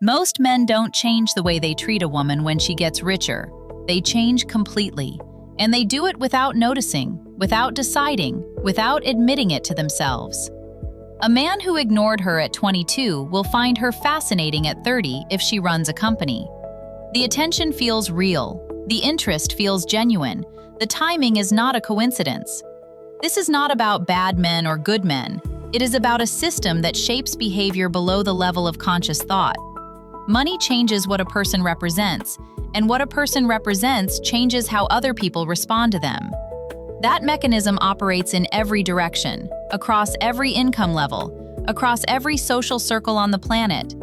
Most men don't change the way they treat a woman when she gets richer. They change completely. And they do it without noticing, without deciding, without admitting it to themselves. A man who ignored her at 22 will find her fascinating at 30 if she runs a company. The attention feels real. The interest feels genuine. The timing is not a coincidence. This is not about bad men or good men. It is about a system that shapes behavior below the level of conscious thought. Money changes what a person represents, and what a person represents changes how other people respond to them. That mechanism operates in every direction, across every income level, across every social circle on the planet.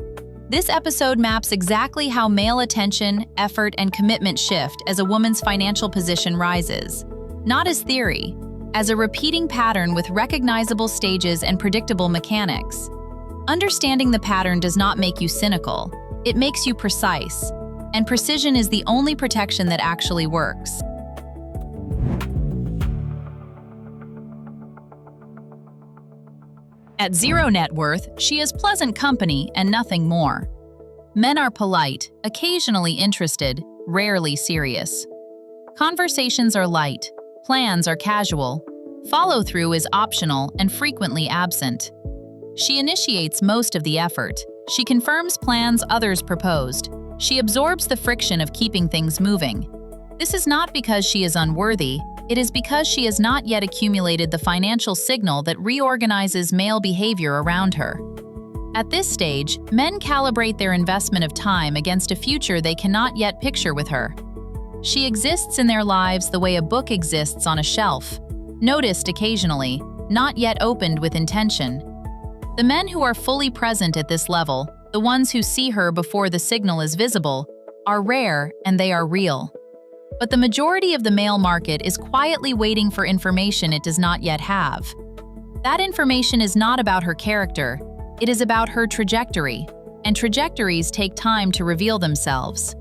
This episode maps exactly how male attention, effort, and commitment shift as a woman's financial position rises. Not as theory, as a repeating pattern with recognizable stages and predictable mechanics. Understanding the pattern does not make you cynical. It makes you precise, and precision is the only protection that actually works. At zero net worth, she is pleasant company and nothing more. Men are polite, occasionally interested, rarely serious. Conversations are light, plans are casual, follow-through is optional and frequently absent. She initiates most of the effort. She confirms plans others proposed. She absorbs the friction of keeping things moving. This is not because she is unworthy, it is because she has not yet accumulated the financial signal that reorganizes male behavior around her. At this stage, men calibrate their investment of time against a future they cannot yet picture with her. She exists in their lives the way a book exists on a shelf, noticed occasionally, not yet opened with intention. The men who are fully present at this level, the ones who see her before the signal is visible, are rare and they are real. But the majority of the male market is quietly waiting for information it does not yet have. That information is not about her character, it is about her trajectory, and trajectories take time to reveal themselves.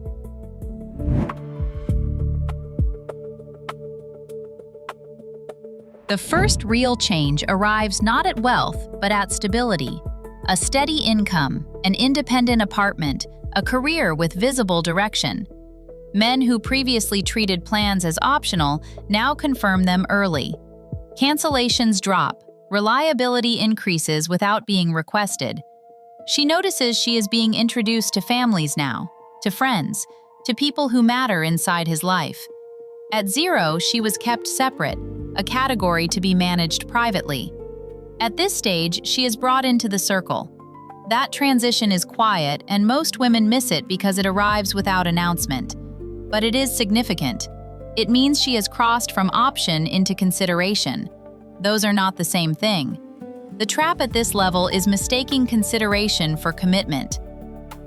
The first real change arrives not at wealth, but at stability. A steady income, an independent apartment, a career with visible direction. Men who previously treated plans as optional now confirm them early. Cancellations drop, reliability increases without being requested. She notices she is being introduced to families now, to friends, to people who matter inside his life. At zero, she was kept separate, a category to be managed privately. At this stage, she is brought into the circle. That transition is quiet, and most women miss it because it arrives without announcement. But it is significant. It means she has crossed from option into consideration. Those are not the same thing. The trap at this level is mistaking consideration for commitment.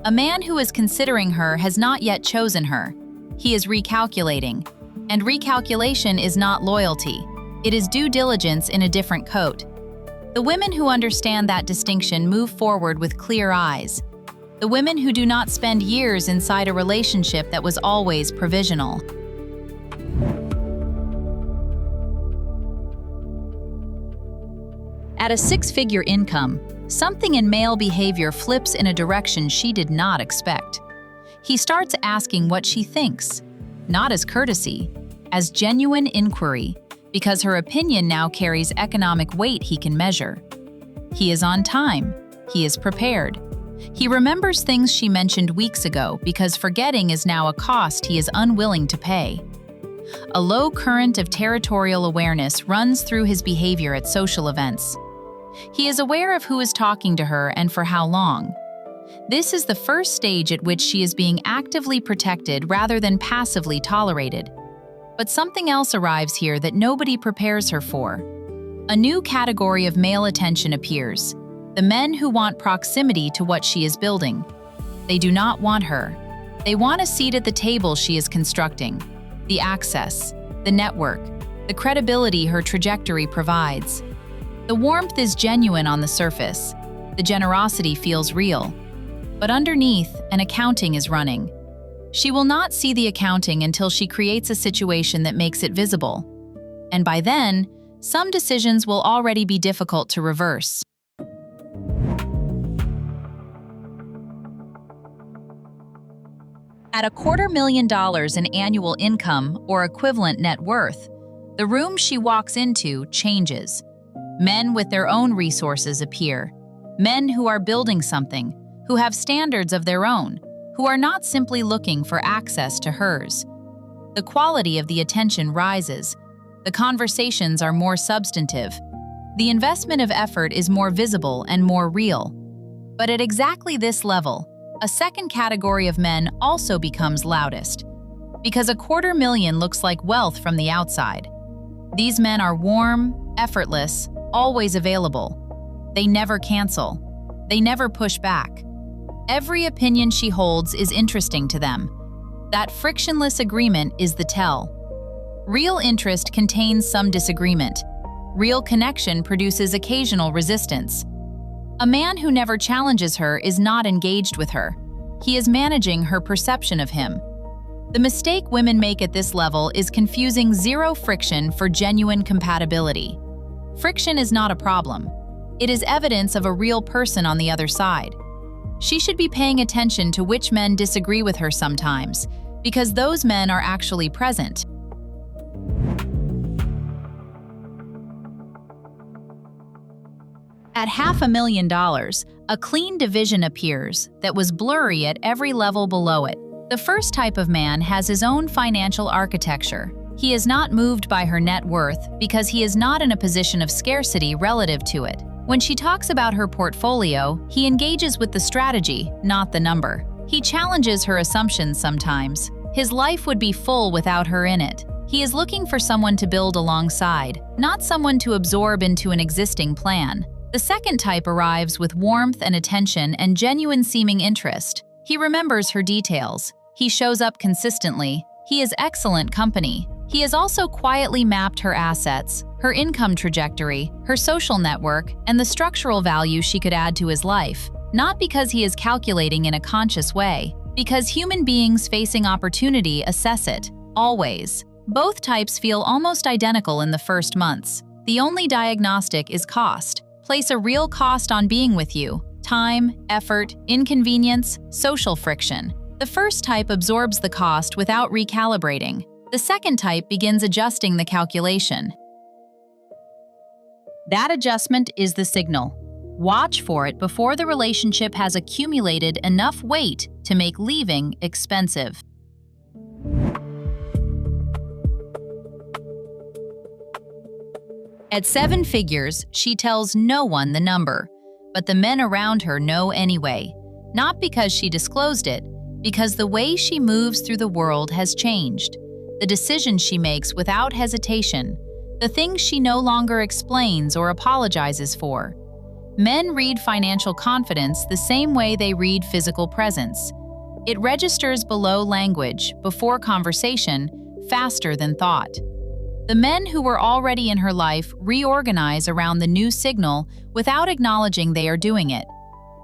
A man who is considering her has not yet chosen her. He is recalculating. And recalculation is not loyalty. It is due diligence in a different coat. The women who understand that distinction move forward with clear eyes. The women who do not spend years inside a relationship that was always provisional. At a six-figure income, something in male behavior flips in a direction she did not expect. He starts asking what she thinks, not as courtesy, as genuine inquiry, because her opinion now carries economic weight he can measure. He is on time. He is prepared. He remembers things she mentioned weeks ago because forgetting is now a cost he is unwilling to pay. A low current of territorial awareness runs through his behavior at social events. He is aware of who is talking to her and for how long. This is the first stage at which she is being actively protected rather than passively tolerated. But something else arrives here that nobody prepares her for. A new category of male attention appears. The men who want proximity to what she is building. They do not want her. They want a seat at the table she is constructing. The access, the network, the credibility her trajectory provides. The warmth is genuine on the surface. The generosity feels real. But underneath, an accounting is running. She will not see the accounting until she creates a situation that makes it visible. And by then, some decisions will already be difficult to reverse. At $250,000 in annual income or equivalent net worth, the room she walks into changes. Men with their own resources appear. Men who are building something, who have standards of their own, who are not simply looking for access to hers. The quality of the attention rises. The conversations are more substantive. The investment of effort is more visible and more real. But at exactly this level, a second category of men also becomes loudest, because $250,000 looks like wealth from the outside. These men are warm, effortless, always available. They never cancel. They never push back. Every opinion she holds is interesting to them. That frictionless agreement is the tell. Real interest contains some disagreement. Real connection produces occasional resistance. A man who never challenges her is not engaged with her. He is managing her perception of him. The mistake women make at this level is confusing zero friction for genuine compatibility. Friction is not a problem. It is evidence of a real person on the other side. She should be paying attention to which men disagree with her sometimes, because those men are actually present. At $500,000, a clean division appears that was blurry at every level below it. The first type of man has his own financial architecture. He is not moved by her net worth because he is not in a position of scarcity relative to it. When she talks about her portfolio, he engages with the strategy, not the number. He challenges her assumptions sometimes. His life would be full without her in it. He is looking for someone to build alongside, not someone to absorb into an existing plan. The second type arrives with warmth and attention and genuine seeming interest. He remembers her details. He shows up consistently. He is excellent company. He has also quietly mapped her assets, her income trajectory, her social network, and the structural value she could add to his life. Not because he is calculating in a conscious way, because human beings facing opportunity assess it, always. Both types feel almost identical in the first months. The only diagnostic is cost. Place a real cost on being with you: time, effort, inconvenience, social friction. The first type absorbs the cost without recalibrating. The second type begins adjusting the calculation. That adjustment is the signal. Watch for it before the relationship has accumulated enough weight to make leaving expensive. At 7 figures, she tells no one the number, but the men around her know anyway. Not because she disclosed it, because the way she moves through the world has changed. The decisions she makes without hesitation, the things she no longer explains or apologizes for. Men read financial confidence the same way they read physical presence. It registers below language, before conversation, faster than thought. The men who were already in her life reorganize around the new signal without acknowledging they are doing it.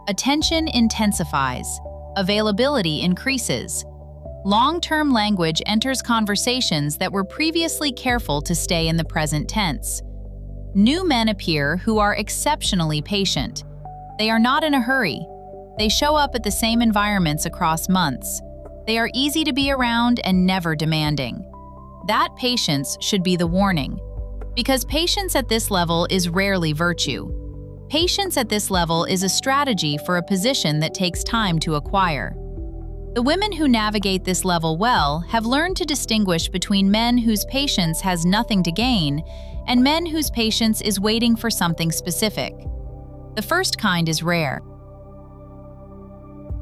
Attention intensifies. Availability increases. Long-term language enters conversations that were previously careful to stay in the present tense. New men appear who are exceptionally patient. They are not in a hurry. They show up at the same environments across months. They are easy to be around and never demanding. That patience should be the warning, because patience at this level is rarely virtue. Patience at this level is a strategy for a position that takes time to acquire. The women who navigate this level well have learned to distinguish between men whose patience has nothing to gain and men whose patience is waiting for something specific. The first kind is rare.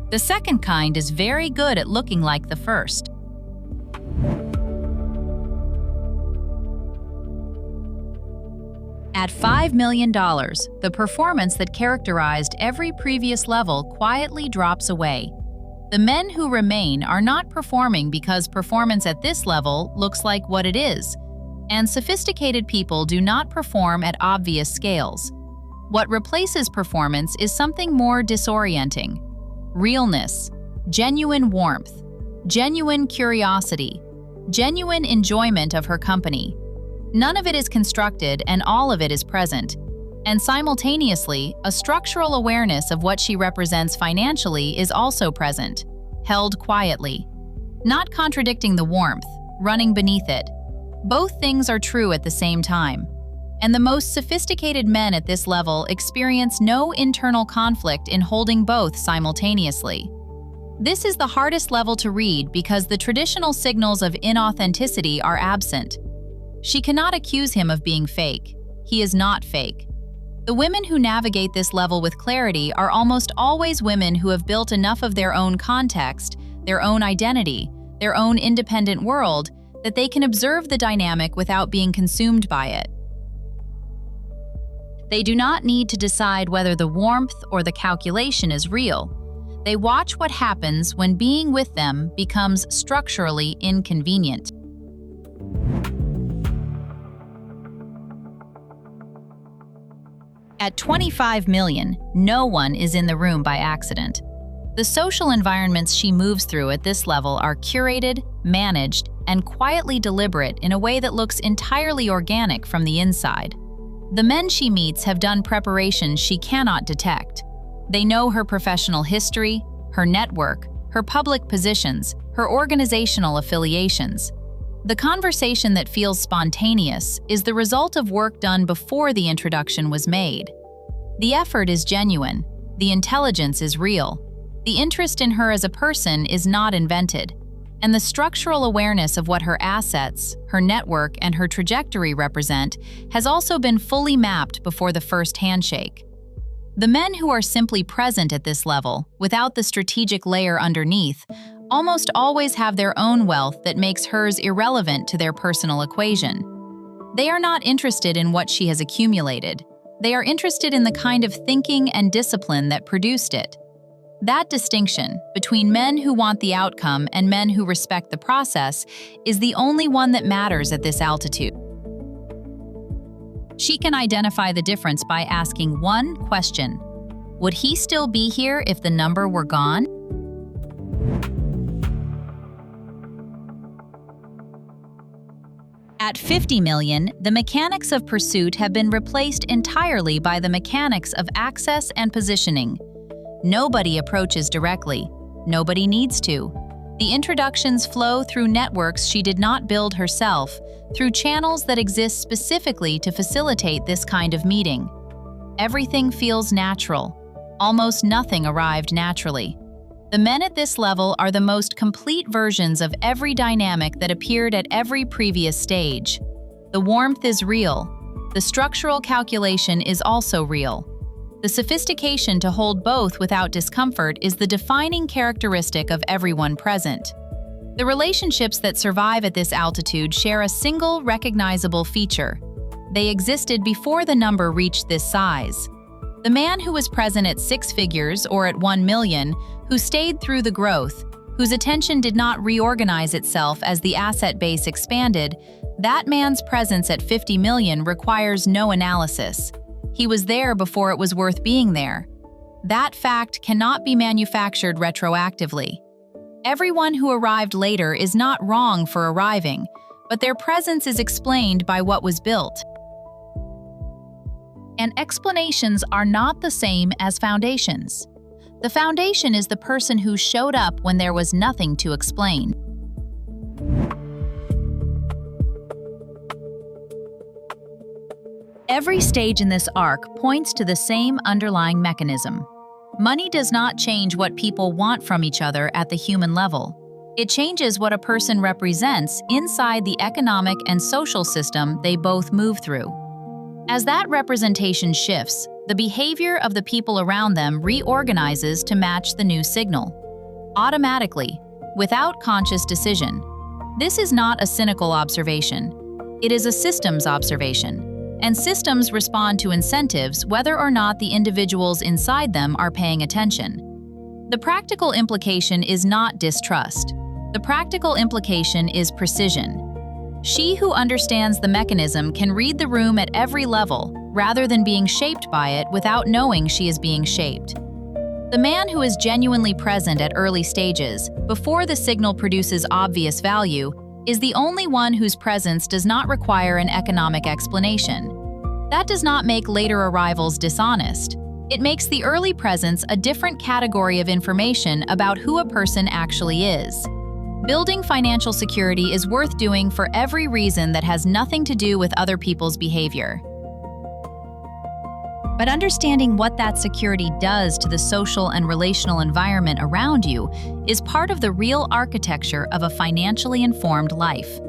The second kind is very good at looking like the first. At $5 million, the performance that characterized every previous level quietly drops away. The men who remain are not performing because performance at this level looks like what it is, and sophisticated people do not perform at obvious scales. What replaces performance is something more disorienting: realness, genuine warmth, genuine curiosity, genuine enjoyment of her company. None of it is constructed and all of it is present. And simultaneously, a structural awareness of what she represents financially is also present, held quietly. not contradicting the warmth, running beneath it. Both things are true at the same time. And the most sophisticated men at this level experience no internal conflict in holding both simultaneously. This is the hardest level to read because the traditional signals of inauthenticity are absent. She cannot accuse him of being fake. He is not fake. The women who navigate this level with clarity are almost always women who have built enough of their own context, their own identity, their own independent world, that they can observe the dynamic without being consumed by it. They do not need to decide whether the warmth or the calculation is real. They watch what happens when being with them becomes structurally inconvenient. At 25 million, no one is in the room by accident. The social environments she moves through at this level are curated, managed, and quietly deliberate in a way that looks entirely organic from the inside. The men she meets have done preparations she cannot detect. They know her professional history, her network, her public positions, her organizational affiliations. The conversation that feels spontaneous is the result of work done before the introduction was made. The effort is genuine, the intelligence is real, the interest in her as a person is not invented, and the structural awareness of what her assets, her network, and her trajectory represent has also been fully mapped before the first handshake. The men who are simply present at this level, without the strategic layer underneath, almost always have their own wealth that makes hers irrelevant to their personal equation. They are not interested in what she has accumulated. They are interested in the kind of thinking and discipline that produced it. That distinction between men who want the outcome and men who respect the process is the only one that matters at this altitude. She can identify the difference by asking one question: would he still be here if the number were gone? At 50 million, the mechanics of pursuit have been replaced entirely by the mechanics of access and positioning. Nobody approaches directly. Nobody needs to. The introductions flow through networks she did not build herself, through channels that exist specifically to facilitate this kind of meeting. Everything feels natural. Almost nothing arrived naturally. The men at this level are the most complete versions of every dynamic that appeared at every previous stage. The warmth is real. The structural calculation is also real. The sophistication to hold both without discomfort is the defining characteristic of everyone present. The relationships that survive at this altitude share a single recognizable feature. They existed before the number reached this size. The man who was present at 6 figures or at 1 million, who stayed through the growth, whose attention did not reorganize itself as the asset base expanded, that man's presence at 50 million requires no analysis. He was there before it was worth being there. That fact cannot be manufactured retroactively. Everyone who arrived later is not wrong for arriving, but their presence is explained by what was built. And explanations are not the same as foundations. The foundation is the person who showed up when there was nothing to explain. Every stage in this arc points to the same underlying mechanism. Money does not change what people want from each other at the human level. It changes what a person represents inside the economic and social system they both move through. As that representation shifts, the behavior of the people around them reorganizes to match the new signal. Automatically, without conscious decision. This is not a cynical observation. It is a systems observation. And systems respond to incentives whether or not the individuals inside them are paying attention. The practical implication is not distrust. The practical implication is precision. She who understands the mechanism can read the room at every level, rather than being shaped by it without knowing she is being shaped. The man who is genuinely present at early stages, before the signal produces obvious value, is the only one whose presence does not require an economic explanation. That does not make later arrivals dishonest. It makes the early presence a different category of information about who a person actually is. Building financial security is worth doing for every reason that has nothing to do with other people's behavior. But understanding what that security does to the social and relational environment around you is part of the real architecture of a financially informed life.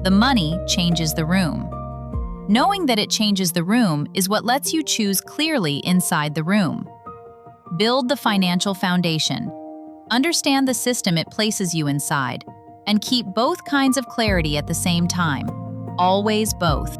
The money changes the room. Knowing that it changes the room is what lets you choose clearly inside the room. Build the financial foundation. Understand the system it places you inside, and keep both kinds of clarity at the same time. Always both.